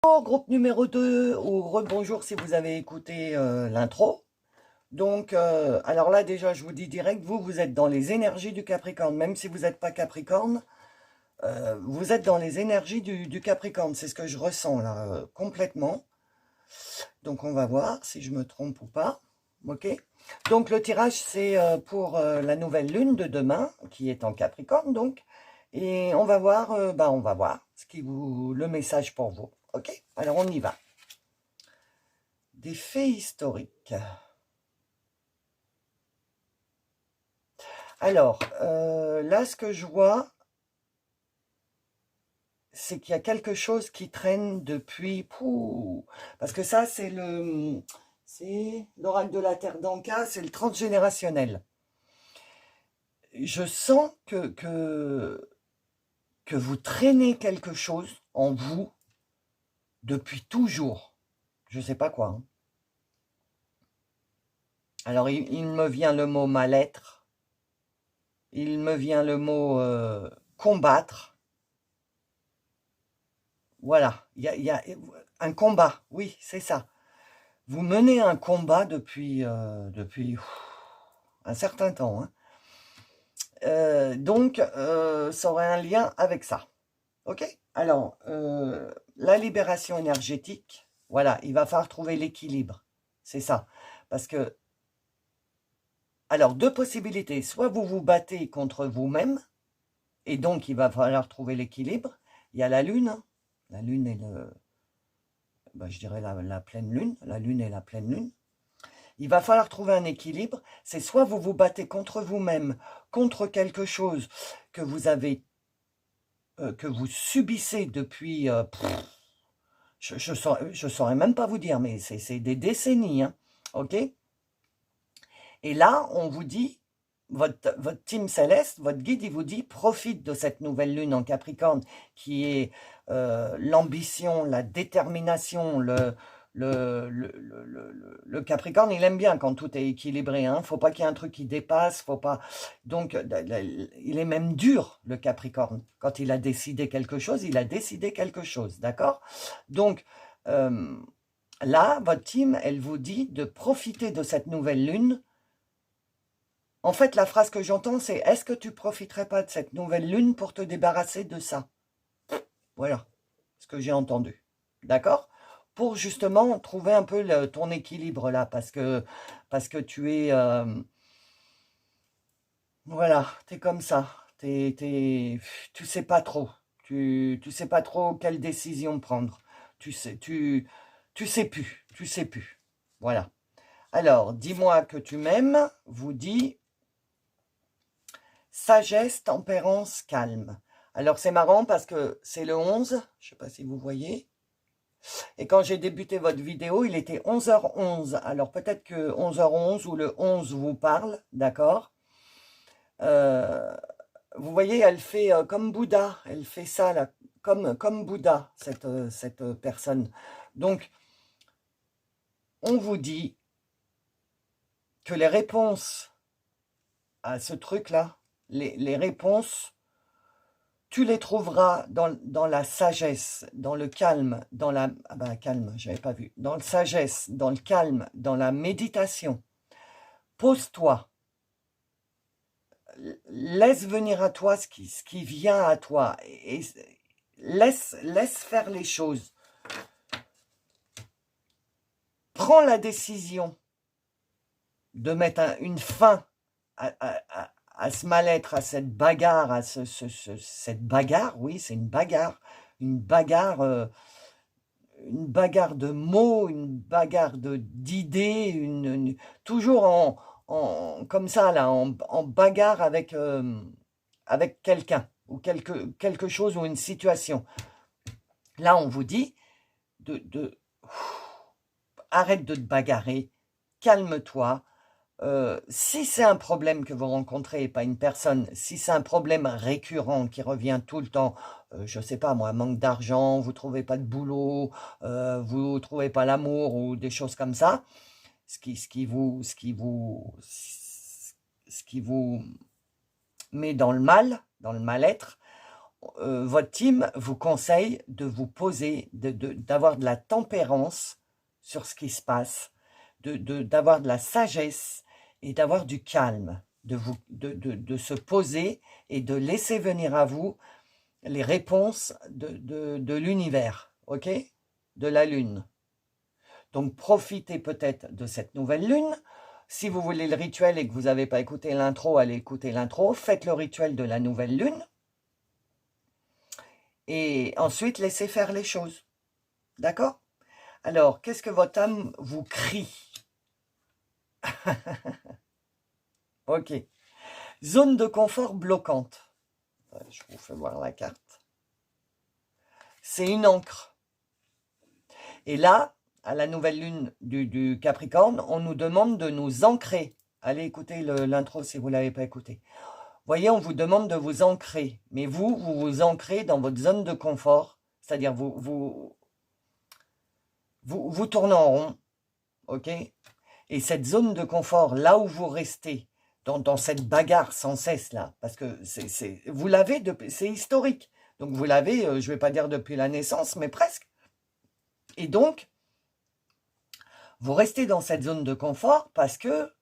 Groupe numéro 2, ou rebonjour si vous avez écouté l'intro. Donc, alors là déjà, je vous dis direct, vous êtes dans les énergies du Capricorne. Même si vous n'êtes pas Capricorne, vous êtes dans les énergies du Capricorne. C'est ce que je ressens là, complètement. Donc, on va voir si je me trompe ou pas. Ok. Donc, le tirage, c'est pour la nouvelle lune de demain, qui est en Capricorne, donc. Et on va voir, on va voir le message pour vous. Ok. Alors, on y va. Des faits historiques. Alors, là, ce que je vois, c'est qu'il y a quelque chose qui traîne depuis... parce que ça, c'est l'oracle de la Terre d'Anka, c'est le transgénérationnel. Je sens que vous traînez quelque chose en vous depuis toujours. Je ne sais pas quoi. Hein. Alors, il me vient le mot mal-être. Il me vient le mot combattre. Voilà, il y a un combat, oui, c'est ça. Vous menez un combat depuis un certain temps. Hein. Donc, ça aurait un lien avec ça. Ok. Alors, la libération énergétique, voilà, il va falloir trouver l'équilibre. C'est ça. Parce que, alors, deux possibilités. Soit vous vous battez contre vous-même, et donc il va falloir trouver l'équilibre. Il y a la Lune. Hein. La Lune est je dirais la pleine Lune. La Lune est la pleine Lune. Il va falloir trouver un équilibre. C'est soit vous vous battez contre vous-même, contre quelque chose que vous avez, que vous subissez depuis, je saurais même pas vous dire, mais c'est des décennies, hein, ok. Et là, on vous dit, votre team céleste, votre guide, il vous dit, profite de cette nouvelle lune en Capricorne, qui est l'ambition, la détermination, le Capricorne, il aime bien quand tout est équilibré. Hein. Faut pas qu'il y ait un truc qui dépasse. Faut pas. Donc, il est même dur, le Capricorne. Quand il a décidé quelque chose, il a décidé quelque chose. D'accord. Donc, là, votre team, elle vous dit de profiter de cette nouvelle lune. En fait, la phrase que j'entends, c'est « Est-ce que tu profiterais pas de cette nouvelle lune pour te débarrasser de ça ?» Voilà ce que j'ai entendu. D'accord? Pour justement trouver un peu ton équilibre là, parce que tu es... voilà, tu es comme ça. Tu sais pas trop. Tu sais pas trop quelle décision prendre. Tu sais plus. Tu sais plus. Voilà. Alors, dis-moi que tu m'aimes, vous dit sagesse, tempérance, calme. Alors, c'est marrant parce que c'est le 11, je ne sais pas si vous voyez. Et quand j'ai débuté votre vidéo, il était 11h11. Alors, peut-être que 11h11 ou le 11 vous parle, d'accord. Vous voyez, elle fait comme Bouddha. Elle fait ça, là, comme Bouddha, cette personne. Donc, on vous dit que les réponses à ce truc-là, les réponses, tu les trouveras dans la sagesse, dans le calme, dans la... Ah ben, calme, j'avais pas vu. Dans la sagesse, dans le calme, dans la méditation. Pose-toi. Laisse venir à toi ce qui vient à toi. Et laisse faire les choses. Prends la décision de mettre une fin à ce mal-être, à cette bagarre, à cette bagarre, oui, c'est une bagarre de mots, une bagarre d'idées, toujours comme ça, là, en bagarre avec quelqu'un, ou quelque chose, ou une situation. Là, on vous dit, arrête de te bagarrer, calme-toi. Si c'est un problème que vous rencontrez et pas une personne, si c'est un problème récurrent qui revient tout le temps, je ne sais pas moi, manque d'argent, vous ne trouvez pas de boulot, vous ne trouvez pas l'amour ou des choses comme ça, ce qui vous met dans le mal, dans le mal-être, votre team vous conseille de vous poser, d'avoir de la tempérance sur ce qui se passe, d'avoir de la sagesse et d'avoir du calme, de se poser et de laisser venir à vous les réponses de l'univers, ok? De la lune. Donc, profitez peut-être de cette nouvelle lune. Si vous voulez le rituel et que vous n'avez pas écouté l'intro, allez écouter l'intro. Faites le rituel de la nouvelle lune. Et ensuite, laissez faire les choses. D'accord? Alors, qu'est-ce que votre âme vous crie? Ok. Zone de confort bloquante. Je vous fais voir la carte. C'est une encre. Et là, à la nouvelle lune du Capricorne, on nous demande de nous ancrer. Allez écouter l'intro si vous ne l'avez pas écouté. Voyez, on vous demande de vous ancrer. Mais vous vous ancrez dans votre zone de confort. C'est-à-dire, vous tournez en rond. Ok? Et cette zone de confort, là où vous restez, dans cette bagarre sans cesse, là, parce que vous l'avez, c'est historique. Donc, vous l'avez, je ne vais pas dire depuis la naissance, mais presque. Et donc, vous restez dans cette zone de confort parce que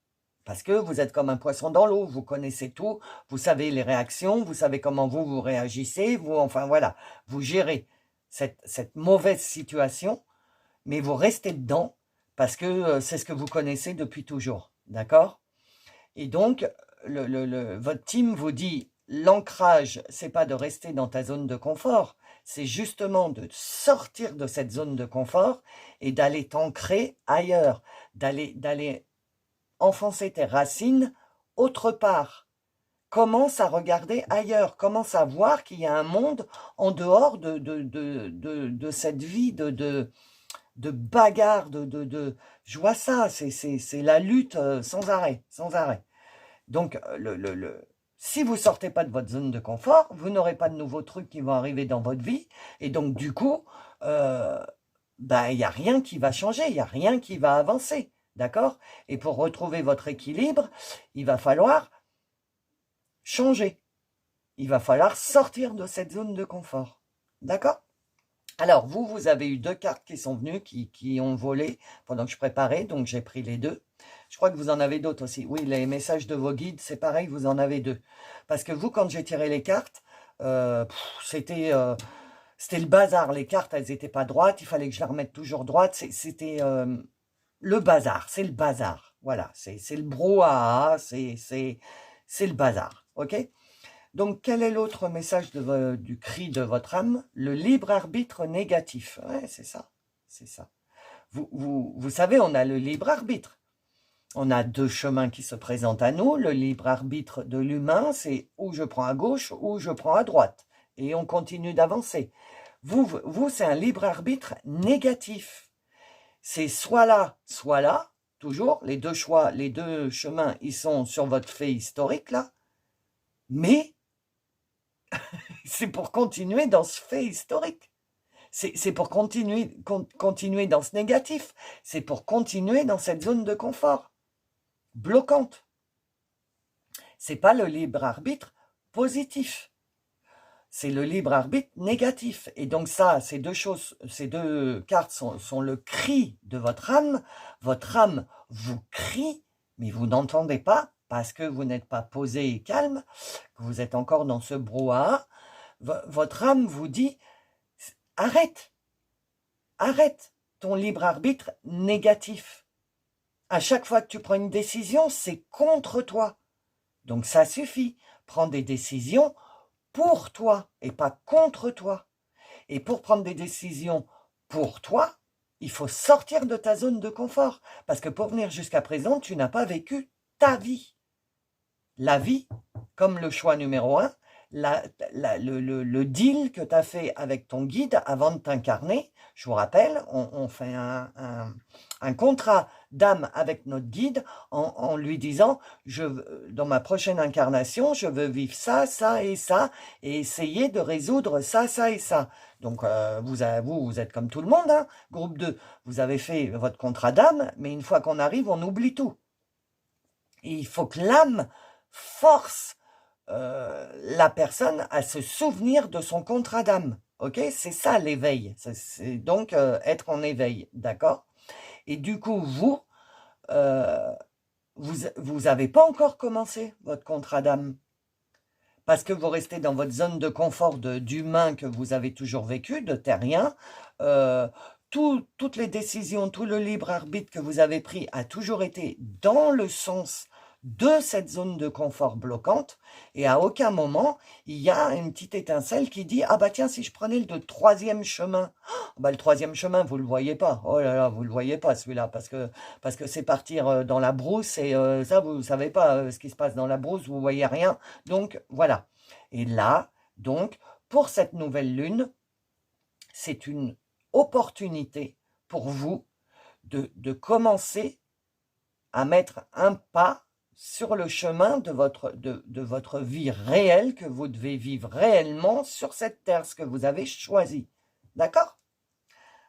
vous êtes comme un poisson dans l'eau, vous connaissez tout, vous savez les réactions, vous savez comment vous réagissez, enfin voilà, vous gérez cette mauvaise situation, mais vous restez dedans parce que c'est ce que vous connaissez depuis toujours, d'accord? Et donc, votre team vous dit, l'ancrage, c'est pas de rester dans ta zone de confort, c'est justement de sortir de cette zone de confort et d'aller t'ancrer ailleurs, d'aller enfoncer tes racines autre part. Commence à regarder ailleurs, commence à voir qu'il y a un monde en dehors de cette vie de bagarre, je vois ça, c'est la lutte sans arrêt, sans arrêt. Donc, si vous ne sortez pas de votre zone de confort, vous n'aurez pas de nouveaux trucs qui vont arriver dans votre vie. Et donc, du coup, il n'y a rien qui va changer, il n'y a rien qui va avancer. D'accord? Et pour retrouver votre équilibre, il va falloir changer. Il va falloir sortir de cette zone de confort. D'accord? Alors, vous avez eu 2 cartes qui sont venues, qui ont volé pendant que je préparais, donc j'ai pris les 2. Je crois que vous en avez d'autres aussi. Oui, les messages de vos guides, c'est pareil, vous en avez 2. Parce que vous, quand j'ai tiré les cartes, c'était le bazar. Les cartes, elles n'étaient pas droites, il fallait que je les remette toujours droites. C'était le bazar, c'est le bazar. Voilà, c'est le brouhaha, c'est le bazar. Ok? Donc, quel est l'autre message du cri de votre âme? Le libre arbitre négatif. Ouais, c'est ça. C'est ça. Vous savez, on a le libre arbitre. On a 2 chemins qui se présentent à nous. Le libre arbitre de l'humain, c'est où je prends à gauche, ou je prends à droite. Et on continue d'avancer. Vous c'est un libre arbitre négatif. C'est soit là, toujours. Les 2 choix, les 2 chemins, ils sont sur votre fait historique, là. Mais c'est pour continuer dans ce fait historique. C'est pour continuer dans ce négatif. C'est pour continuer dans cette zone de confort bloquante. C'est pas le libre arbitre positif. C'est le libre arbitre négatif. Et donc ça, ces 2 cartes sont le cri de votre âme. Votre âme vous crie, mais vous n'entendez pas parce que vous n'êtes pas posé et calme, que vous êtes encore dans ce brouhaha. Votre âme vous dit, arrête ton libre arbitre négatif. À chaque fois que tu prends une décision, c'est contre toi. Donc ça suffit. Prends des décisions pour toi et pas contre toi. Et pour prendre des décisions pour toi, il faut sortir de ta zone de confort. Parce que pour venir jusqu'à présent, tu n'as pas vécu ta vie. La vie, comme le choix numéro 1, le deal que tu as fait avec ton guide avant de t'incarner, je vous rappelle, on fait un contrat d'âme avec notre guide en lui disant, dans ma prochaine incarnation, je veux vivre ça, ça et ça, et essayer de résoudre ça, ça et ça. Donc vous êtes comme tout le monde, hein, groupe 2, vous avez fait votre contrat d'âme, mais une fois qu'on arrive, on oublie tout. Et il faut que l'âme force la personne à se souvenir de son contrat d'âme. Ok, c'est ça l'éveil. C'est donc être en éveil, d'accord? Et du coup, euh, vous avez pas encore commencé votre contrat d'âme parce que vous restez dans votre zone de confort d'humain que vous avez toujours vécu, de terrien. Euh, toutes les décisions, tout le libre arbitre que vous avez pris a toujours été dans le sens de cette zone de confort bloquante, et à aucun moment il y a une petite étincelle qui dit ah bah tiens, si je prenais le troisième chemin, bah le troisième chemin vous le voyez pas, oh là là, vous le voyez pas celui-là, parce que c'est partir dans la brousse, et ça vous savez pas ce qui se passe dans la brousse, vous voyez rien. Donc voilà. Et là, donc, pour cette nouvelle lune, c'est une opportunité pour vous de commencer à mettre un pas sur le chemin de votre vie réelle, que vous devez vivre réellement sur cette terre, ce que vous avez choisi. D'accord?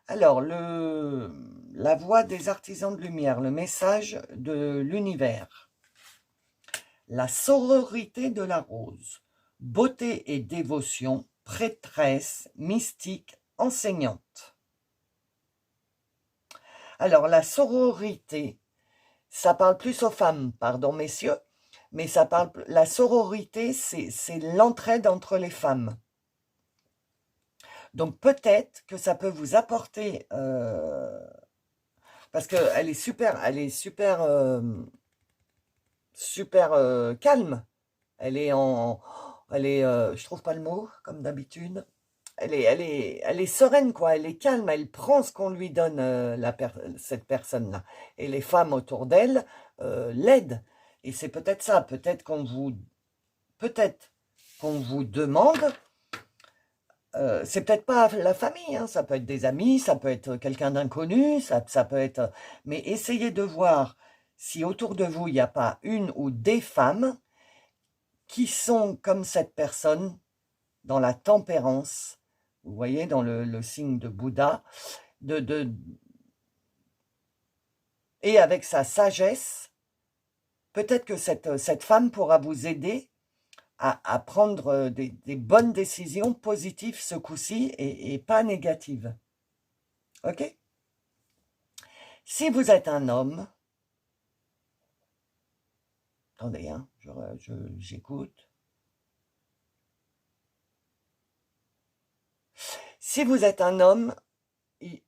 Alors, la voix des artisans de lumière, le message de l'univers. La sororité de la rose. Beauté et dévotion, prêtresse, mystique, enseignante. Alors, la sororité, ça parle plus aux femmes, pardon messieurs, mais ça parle, la sororité, c'est l'entraide entre les femmes. Donc peut-être que ça peut vous apporter, parce qu'elle est super calme. Elle est je trouve pas le mot, comme d'habitude. Elle est sereine, quoi. Elle est calme. Elle prend ce qu'on lui donne, cette personne-là. Et les femmes autour d'elle l'aident. Et c'est peut-être ça. Peut-être qu'on vous demande. C'est peut-être pas la famille, hein, ça peut être des amis, ça peut être quelqu'un d'inconnu, ça peut être. Mais essayez de voir si autour de vous il n'y a pas une ou des femmes qui sont comme cette personne dans la tempérance, vous voyez, dans le signe de Bouddha, et avec sa sagesse, peut-être que cette femme pourra vous aider à prendre des bonnes décisions positives ce coup-ci, et pas négatives. Ok? Si vous êtes un homme, attendez, hein, j'écoute. Si vous êtes un homme,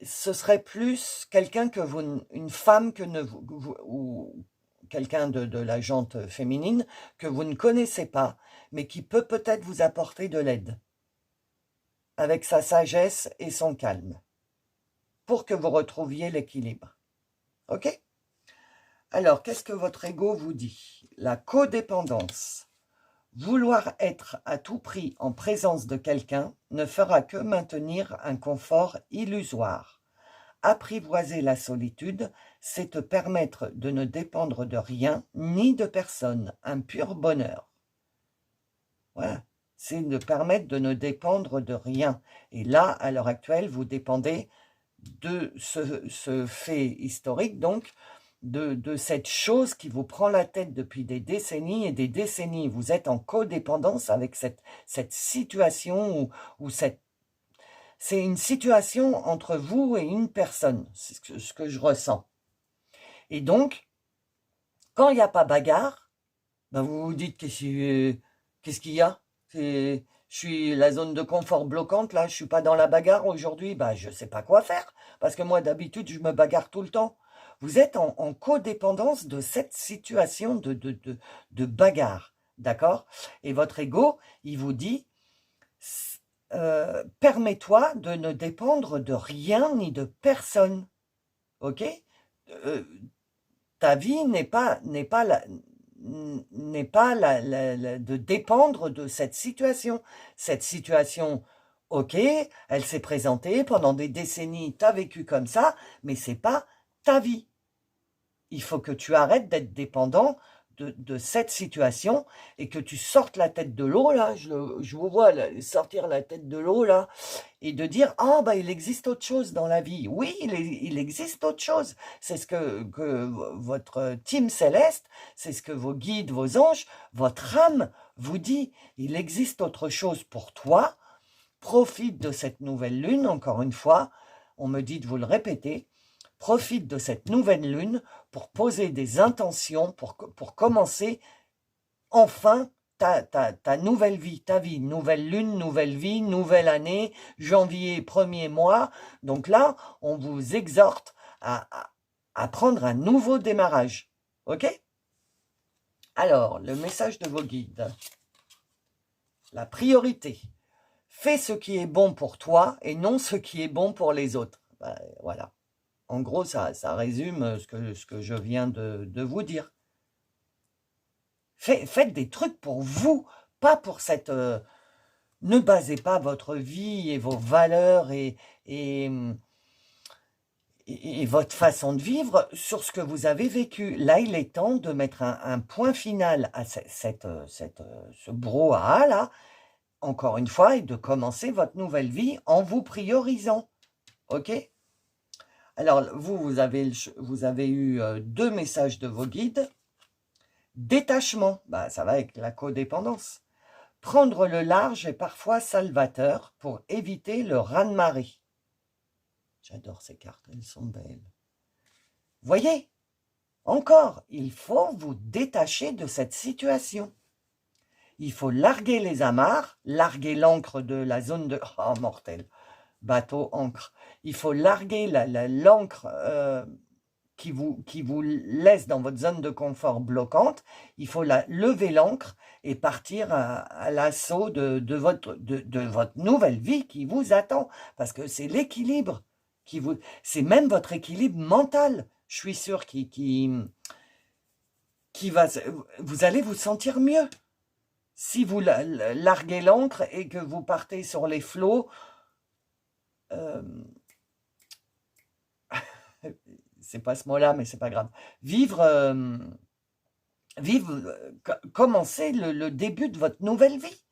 ce serait plus quelqu'un que vous, une femme que ne vous, ou quelqu'un de la gente féminine que vous ne connaissez pas, mais qui peut peut-être vous apporter de l'aide, avec sa sagesse et son calme, pour que vous retrouviez l'équilibre. Ok? Alors, qu'est-ce que votre ego vous dit? La codépendance. Vouloir être à tout prix en présence de quelqu'un ne fera que maintenir un confort illusoire. Apprivoiser la solitude, c'est te permettre de ne dépendre de rien ni de personne, un pur bonheur. Voilà, c'est de permettre de ne dépendre de rien. Et là, à l'heure actuelle, vous dépendez de ce fait historique, donc, de cette chose qui vous prend la tête depuis des décennies et des décennies. Vous êtes en codépendance avec cette situation où c'est une situation entre vous et une personne, c'est ce que je ressens. Et donc, quand il n'y a pas bagarre, ben vous vous dites qu'est-ce qu'il y a? Je suis la zone de confort bloquante, là, je suis pas dans la bagarre aujourd'hui, ben je sais pas quoi faire, parce que moi d'habitude je me bagarre tout le temps. Vous êtes en codépendance de cette situation de bagarre, d'accord? Et votre ego, il vous dit, permets-toi de ne dépendre de rien ni de personne, ok? Ta vie n'est pas de dépendre de cette situation. Cette situation, ok, elle s'est présentée pendant des décennies, tu as vécu comme ça, mais c'est pas ta vie. Il faut que tu arrêtes d'être dépendant de cette situation et que tu sortes la tête de l'eau, là, je vous vois là, sortir la tête de l'eau, là, et de dire, ah, bah, il existe autre chose dans la vie. Oui, il existe autre chose. C'est ce que votre team céleste, c'est ce que vos guides, vos anges, votre âme vous dit, il existe autre chose pour toi. Profite de cette nouvelle lune, encore une fois, on me dit de vous le répéter, profite de cette nouvelle lune pour poser des intentions, pour commencer enfin ta nouvelle vie, ta vie. Nouvelle lune, nouvelle vie, nouvelle année, janvier, premier mois. Donc là, on vous exhorte à prendre un nouveau démarrage. OK? Alors, le message de vos guides. La priorité. Fais ce qui est bon pour toi et non ce qui est bon pour les autres. Ben, voilà. En gros, ça résume ce que je viens de vous dire. Faites des trucs pour vous, pas pour cette... ne basez pas votre vie et vos valeurs et votre façon de vivre sur ce que vous avez vécu. Là, il est temps de mettre un point final à ce brouhaha là, encore une fois, et de commencer votre nouvelle vie en vous priorisant. OK? Alors, vous avez eu 2 messages de vos guides. Détachement, bah, ça va avec la codépendance. Prendre le large est parfois salvateur pour éviter le raz-de-marée. J'adore ces cartes, elles sont belles. Voyez, encore, il faut vous détacher de cette situation. Il faut larguer les amarres, larguer l'ancre de la zone de... Oh, mortel, bateau, ancre. Il faut larguer l'ancre qui vous laisse dans votre zone de confort bloquante. Il faut lever l'ancre et partir à l'assaut de votre nouvelle vie qui vous attend. Parce que c'est l'équilibre c'est même votre équilibre mental, je suis sûr, qui va... Vous allez vous sentir mieux. Si vous larguez l'ancre et que vous partez sur les flots, c'est pas ce mot-là, mais c'est pas grave. Commencez le début de votre nouvelle vie.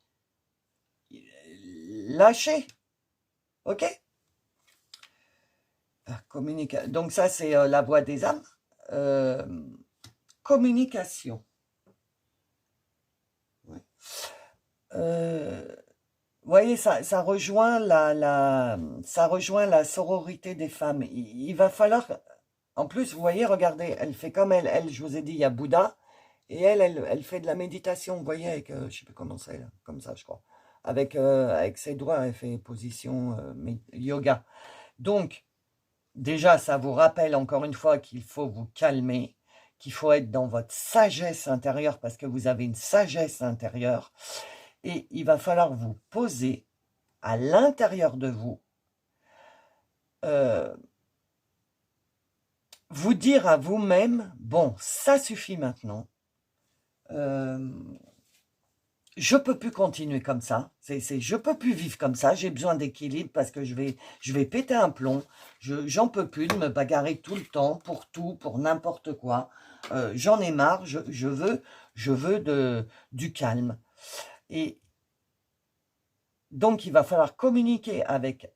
Lâchez. OK? Donc ça, c'est la voix des âmes. Communication. Ouais. Vous voyez, ça rejoint ça rejoint la sororité des femmes. Il va falloir... En plus, vous voyez, regardez, elle fait comme elle, je vous ai dit, il y a Bouddha, et elle fait de la méditation, vous voyez, avec, je ne sais plus comment c'est, là, comme ça, je crois. Avec ses doigts, elle fait position yoga. Donc, déjà, ça vous rappelle encore une fois qu'il faut vous calmer, qu'il faut être dans votre sagesse intérieure, parce que vous avez une sagesse intérieure, et il va falloir vous poser à l'intérieur de vous, vous dire à vous-même, bon, ça suffit maintenant, je peux plus continuer comme ça, je peux plus vivre comme ça, j'ai besoin d'équilibre parce que je vais péter un plomb, j'en peux plus de me bagarrer tout le temps, pour tout, pour n'importe quoi, j'en ai marre, je veux du calme. Et donc, il va falloir communiquer avec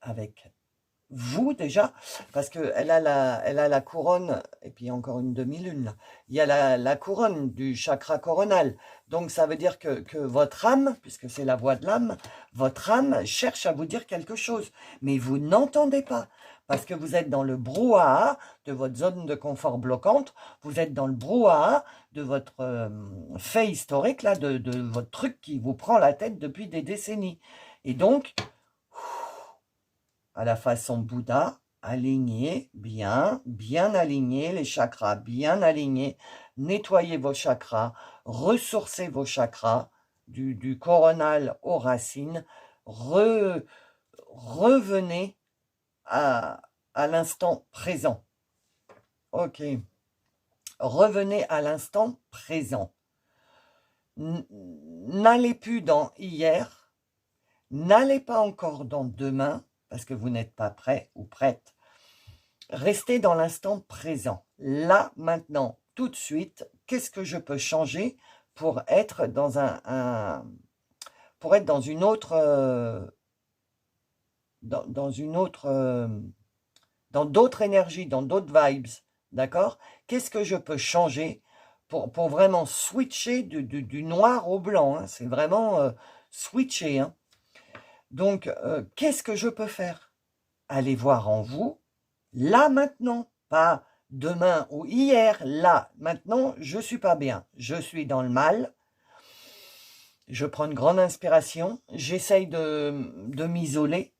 vous déjà, parce qu'elle a la couronne, et puis encore une demi-lune, il y a la couronne du chakra coronal. Donc, ça veut dire que votre âme, puisque c'est la voix de l'âme, votre âme cherche à vous dire quelque chose, mais vous n'entendez pas, parce que vous êtes dans le brouhaha de votre zone de confort bloquante, vous êtes dans le brouhaha de votre fait historique, là, de votre truc qui vous prend la tête depuis des décennies. Et donc, à la façon Bouddha, alignez bien alignez les chakras, bien alignés, nettoyez vos chakras, ressourcez vos chakras, du coronal aux racines, revenez à l'instant présent. Ok. Revenez à l'instant présent. N'allez plus dans hier, n'allez pas encore dans demain, parce que vous n'êtes pas prêt ou prête. Restez dans l'instant présent. Là, maintenant, tout de suite, qu'est-ce que je peux changer pour être dans pour être dans une autre... dans d'autres énergies, dans d'autres vibes, d'accord? Qu'est-ce que je peux changer pour vraiment switcher du noir au blanc. Hein. C'est vraiment switcher. Hein. Donc, qu'est-ce que je peux faire? Allez voir en vous, là maintenant, pas demain ou hier, là, maintenant, je ne suis pas bien, je suis dans le mal, je prends une grande inspiration, j'essaye de m'isoler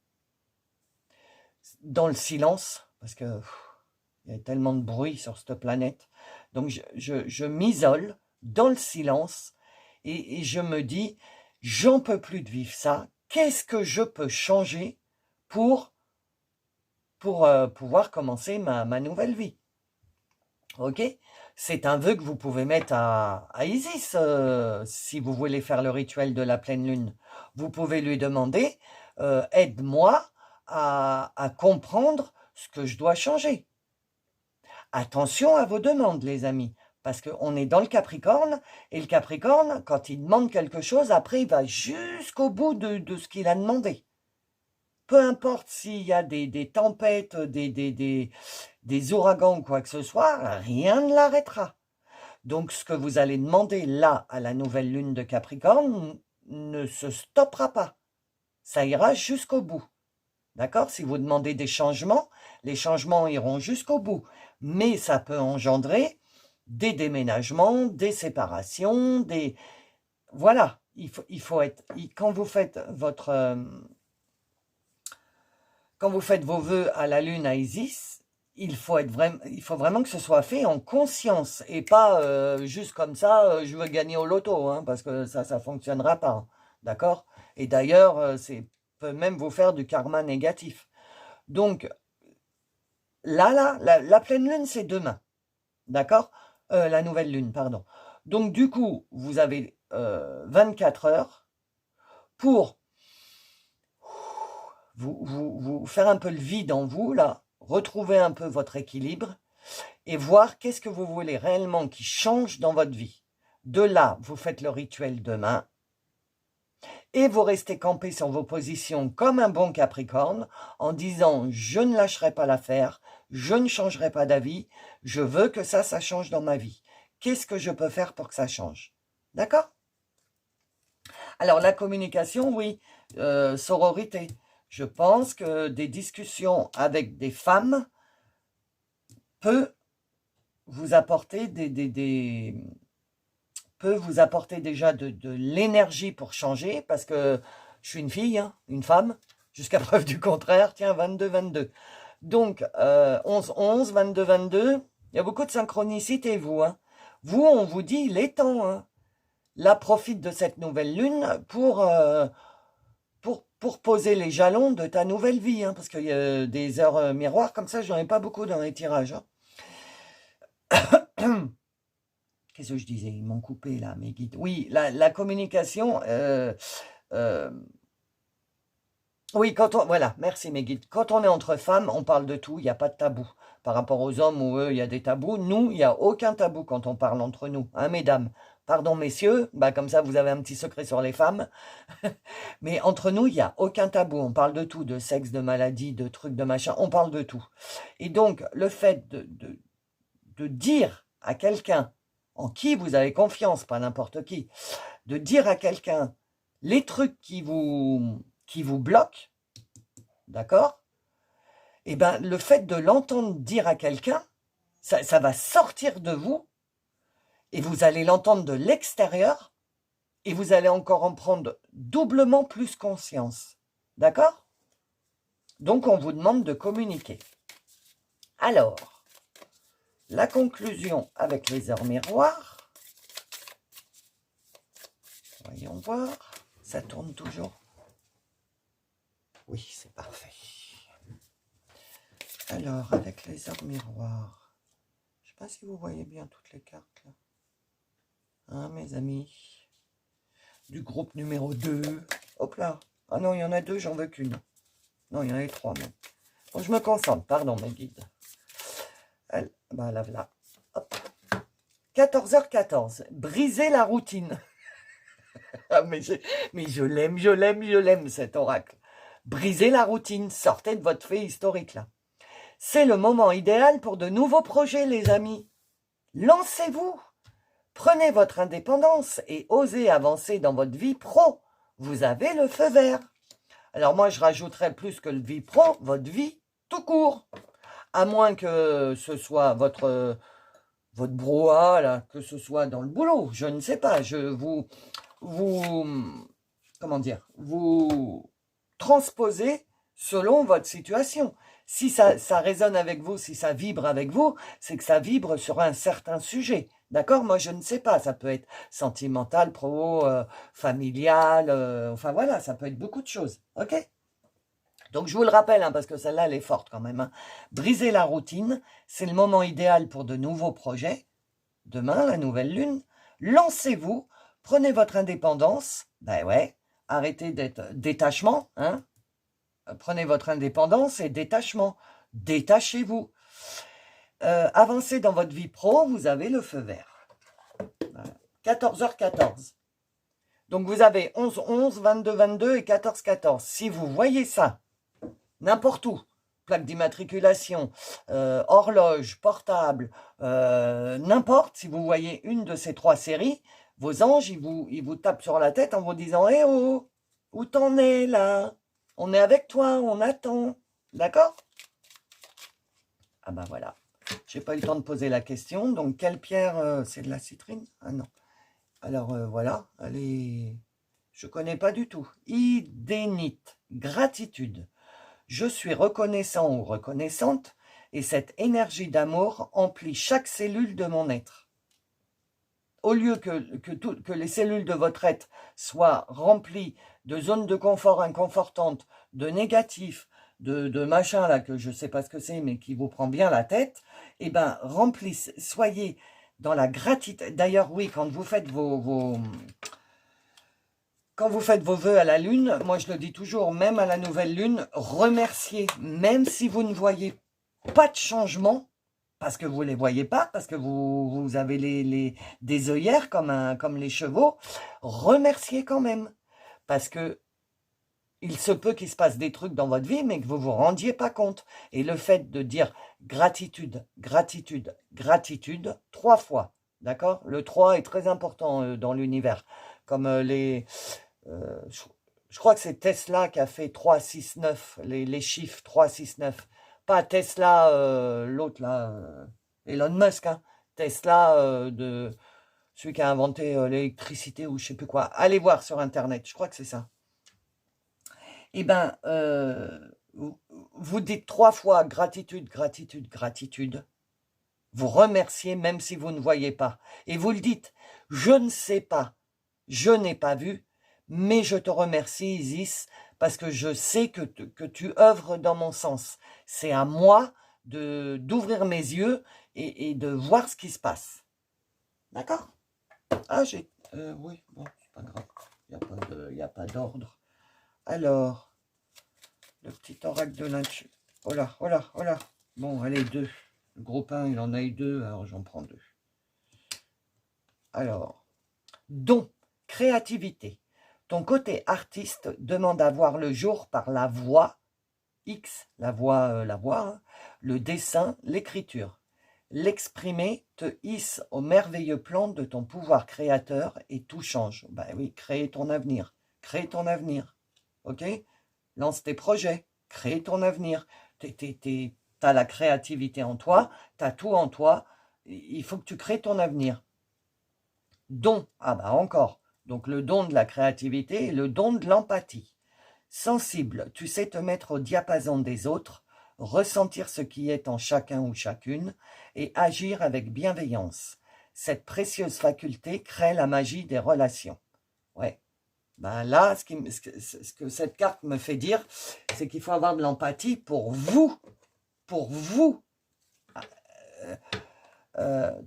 dans le silence, parce que il y a tellement de bruit sur cette planète, donc je m'isole dans le silence, et je me dis, j'en peux plus de vivre ça, qu'est-ce que je peux changer pour pouvoir commencer ma nouvelle vie. Ok? C'est un vœu que vous pouvez mettre à Isis si vous voulez faire le rituel de la pleine lune. Vous pouvez lui demander, aide-moi à comprendre ce que je dois changer. Attention à vos demandes, les amis, parce qu'on est dans le Capricorne, et le Capricorne, quand il demande quelque chose, après il va jusqu'au bout de ce qu'il a demandé. Peu importe s'il y a des tempêtes, des ouragans ou quoi que ce soit, rien ne l'arrêtera. Donc, ce que vous allez demander là, à la nouvelle lune de Capricorne, ne se stoppera pas. Ça ira jusqu'au bout. D'accord? Si vous demandez des changements, les changements iront jusqu'au bout. Mais ça peut engendrer des déménagements, des séparations, des... Voilà. Il faut être... Quand vous faites Quand vous faites vos vœux à la lune, à Isis, il faut vraiment que ce soit fait en conscience et pas juste comme ça, je veux gagner au loto, hein, parce que ça ne fonctionnera pas. Hein, d'accord? Et d'ailleurs, ça peut même vous faire du karma négatif. Donc, là, la pleine lune, c'est demain. D'accord? La nouvelle lune, pardon. Donc, du coup, vous avez 24 heures pour vous faire un peu le vide en vous, là, retrouver un peu votre équilibre et voir qu'est-ce que vous voulez réellement qui change dans votre vie. De là, vous faites le rituel demain et vous restez campé sur vos positions comme un bon Capricorne en disant « je ne lâcherai pas l'affaire, je ne changerai pas d'avis, je veux que ça change dans ma vie. Qu'est-ce que je peux faire pour que ça change ?» D'accord? Alors, la communication, oui, sororité. Je pense que des discussions avec des femmes peut vous apporter peut vous apporter déjà de l'énergie pour changer, parce que je suis une fille, hein, une femme, jusqu'à preuve du contraire, tiens, 22-22. Donc, 11-11, 22-22, il y a beaucoup de synchronicité, vous. Hein. Vous, on vous dit, il est temps. Hein. Là, profite de cette nouvelle lune pour poser les jalons de ta nouvelle vie, hein, parce qu'il y a des heures miroirs comme ça, j'en ai pas beaucoup dans les tirages. Hein. Qu'est-ce que je disais? Ils m'ont coupé là, mes guides. Oui, la communication. Oui, voilà, merci mes guides. Quand on est entre femmes, on parle de tout, il n'y a pas de tabou. Par rapport aux hommes où eux, il y a des tabous, nous, il n'y a aucun tabou quand on parle entre nous, hein, mesdames. Pardon, messieurs, bah, comme ça, vous avez un petit secret sur les femmes. Mais entre nous, il n'y a aucun tabou. On parle de tout, de sexe, de maladie, de trucs, de machin. On parle de tout. Et donc, le fait de dire à quelqu'un en qui vous avez confiance, pas n'importe qui, de dire à quelqu'un les trucs qui vous bloquent, d'accord? Eh bien, le fait de l'entendre dire à quelqu'un, ça va sortir de vous et vous allez l'entendre de l'extérieur et vous allez encore en prendre doublement plus conscience. D'accord? Donc, on vous demande de communiquer. Alors, la conclusion avec les heures miroirs. Voyons voir. Ça tourne toujours. Oui, c'est parfait. Alors, avec les heures miroirs. Je ne sais pas si vous voyez bien toutes les cartes là. Hein, mes amis? Du groupe numéro 2. Hop là. Ah non, il y en a 2, j'en veux qu'une. Non, il y en a 3 même. Bon, je me concentre, pardon mes guides. Bah là. Hop. 14h14. Briser la routine. Ah, mais je l'aime cet oracle. Briser la routine. Sortez de votre fait historique là. C'est le moment idéal pour de nouveaux projets, les amis. Lancez-vous. Prenez votre indépendance et osez avancer dans votre vie pro. Vous avez le feu vert. Alors moi, je rajouterais plus que le vie pro, votre vie tout court. À moins que ce soit votre brouhaha, là, que ce soit dans le boulot. Je ne sais pas. Comment dire, vous transposez selon votre situation. Si ça résonne avec vous, si ça vibre avec vous, c'est que ça vibre sur un certain sujet. D'accord? Moi, je ne sais pas. Ça peut être sentimental, pro, familial, enfin voilà, ça peut être beaucoup de choses. OK? Donc, je vous le rappelle, hein, parce que celle-là, elle est forte quand même. Hein. Brisez la routine, c'est le moment idéal pour de nouveaux projets. Demain, la nouvelle lune. Lancez-vous, prenez votre indépendance. Ben ouais, arrêtez d'être détachement. Hein. Prenez votre indépendance et détachement. Détachez-vous. Avancez dans votre vie pro, vous avez le feu vert. Voilà. 14h14. Donc, vous avez 11h11, 22h22 et 14h14. Si vous voyez ça, n'importe où, plaque d'immatriculation, horloge, portable, n'importe, si vous voyez une de ces 3 séries, vos anges, ils vous tapent sur la tête en vous disant « Eh oh, où t'en es là? On est avec toi, on attend. » D'accord? Ah ben voilà. J'ai pas eu le temps de poser la question. Donc, quelle pierre? C'est de la citrine? Ah non. Alors, voilà. Elle est... Je connais pas du tout. Idénite. Gratitude. Je suis reconnaissant ou reconnaissante et cette énergie d'amour emplit chaque cellule de mon être. Au lieu que les cellules de votre être soient remplies de zones de confort inconfortantes, de négatifs, de machin là que je ne sais pas ce que c'est mais qui vous prend bien la tête, eh bien remplissez, soyez dans la gratitude. D'ailleurs oui, quand vous faites quand vous faites vos vœux à la lune, moi je le dis toujours, même à la nouvelle lune, remerciez, même si vous ne voyez pas de changement, parce que vous ne les voyez pas, parce que vous avez des œillères comme les chevaux, remerciez quand même, parce que il se peut qu'il se passe des trucs dans votre vie, mais que vous ne vous rendiez pas compte. Et le fait de dire gratitude, gratitude, gratitude, 3 fois, d'accord? Le 3 est très important dans l'univers, comme je crois que c'est Tesla qui a fait 3, 6, 9, les chiffres 3, 6, 9. Pas Tesla, l'autre là, Elon Musk, hein. Tesla, celui qui a inventé l'électricité ou je sais plus quoi. Allez voir sur Internet, je crois que c'est ça. Eh bien, vous dites 3 fois gratitude, gratitude, gratitude. Vous remerciez même si vous ne voyez pas. Et vous le dites, je ne sais pas, je n'ai pas vu, mais je te remercie Isis, parce que je sais que tu œuvres dans mon sens. C'est à moi d'ouvrir mes yeux et de voir ce qui se passe. D'accord? Ah, oui, bon, c'est pas grave. Il n'y a pas d'ordre. Alors, le petit oracle de l'intuition. Oh là, oh là, oh là. Bon, allez, 2. Le gros pain, il en a eu 2, alors j'en prends 2. Alors, don, créativité. Ton côté artiste demande à voir le jour par la voix, X, la voix, hein, le dessin, l'écriture. L'exprimer te hisse au merveilleux plan de ton pouvoir créateur et tout change. Ben oui, créer ton avenir. Crée ton avenir. Ok? Lance tes projets. Crée ton avenir. T'as la créativité en toi. T'as tout en toi. Il faut que tu crées ton avenir. Don. Ah bah encore. Donc le don de la créativité et le don de l'empathie. Sensible, tu sais te mettre au diapason des autres, ressentir ce qui est en chacun ou chacune et agir avec bienveillance. Cette précieuse faculté crée la magie des relations. Ouais. Ben là, ce que cette carte me fait dire, c'est qu'il faut avoir de l'empathie pour vous. Pour vous.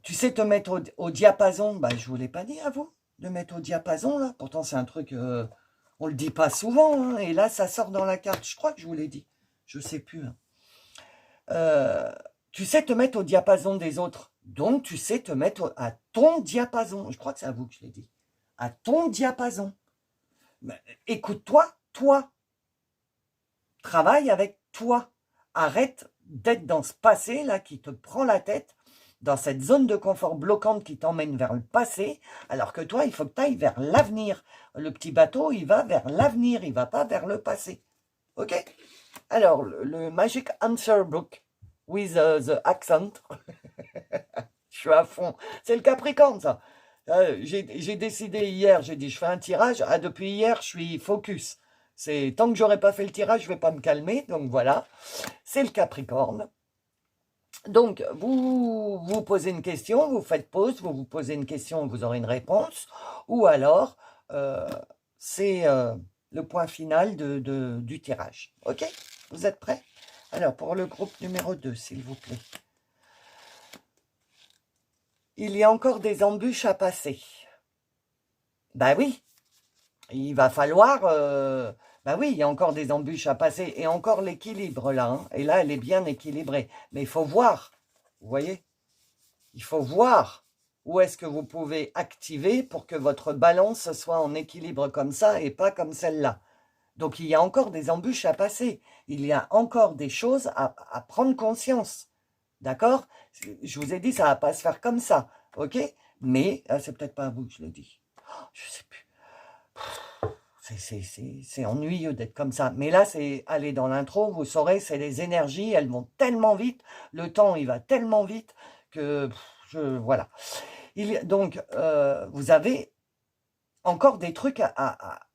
Tu sais te mettre au diapason. Ben, je ne vous l'ai pas dit à vous, de mettre au diapason. Là. Pourtant, c'est un truc... on ne le dit pas souvent, hein, et là, ça sort dans la carte. Je crois que je vous l'ai dit. Je ne sais plus. Hein. Tu sais te mettre au diapason des autres. Donc, tu sais te mettre à ton diapason. Je crois que c'est à vous que je l'ai dit. À ton diapason. Écoute-toi, toi. Travaille avec toi. Arrête d'être dans ce passé là qui te prend la tête dans cette zone de confort bloquante qui t'emmène vers le passé, alors que toi, il faut que tu ailles vers l'avenir. Le petit bateau, il va vers l'avenir, il ne va pas vers le passé. OK? Alors, le Magic Answer Book with the accent. Je suis à fond. C'est le Capricorne, ça. J'ai décidé hier, j'ai dit, je fais un tirage. Ah, depuis hier, je suis focus. C'est tant que j'aurais pas fait le tirage, je vais pas me calmer. Donc voilà, c'est le Capricorne. Donc, vous posez une question, vous faites pause, vous posez une question, vous aurez une réponse. Ou alors, c'est le point final du tirage. OK? Vous êtes prêts? Alors, pour le groupe numéro 2, s'il vous plaît. Il y a encore des embûches à passer. Ben oui, il va falloir... ben oui, il y a encore des embûches à passer. Et encore l'équilibre là. Hein. Et là, elle est bien équilibrée. Mais il faut voir. Vous voyez? Il faut voir où est-ce que vous pouvez activer pour que votre balance soit en équilibre comme ça et pas comme celle-là. Donc, il y a encore des embûches à passer. Il y a encore des choses à prendre conscience. D'accord? Je vous ai dit, ça ne va pas se faire comme ça. OK? Mais, c'est peut-être pas à vous que je le dis. Je ne sais plus. C'est ennuyeux d'être comme ça. Mais là, c'est aller dans l'intro, vous saurez, c'est les énergies, elles vont tellement vite, le temps, il va tellement vite que, voilà. Donc, vous avez encore des trucs,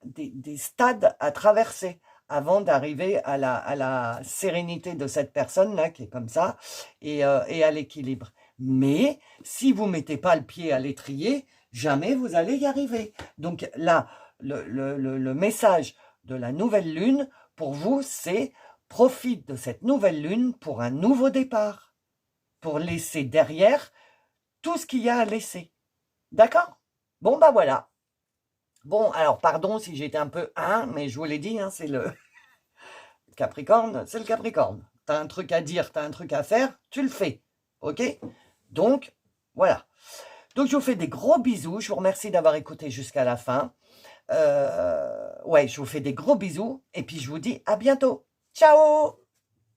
des stades à traverser avant d'arriver à la sérénité de cette personne-là, qui est comme ça, et à l'équilibre. Mais, si vous ne mettez pas le pied à l'étrier, jamais vous allez y arriver. Donc là, le message de la nouvelle lune, pour vous, c'est profite de cette nouvelle lune pour un nouveau départ, pour laisser derrière tout ce qu'il y a à laisser. D'accord? Bon, bah voilà. Bon, alors, pardon si j'étais un peu mais je vous l'ai dit, hein, c'est le Capricorne, c'est le Capricorne. Tu as un truc à dire, tu as un truc à faire, tu le fais. OK? Donc, voilà. Donc, je vous fais des gros bisous. Je vous remercie d'avoir écouté jusqu'à la fin. Ouais, je vous fais des gros bisous. Et puis, je vous dis à bientôt. Ciao!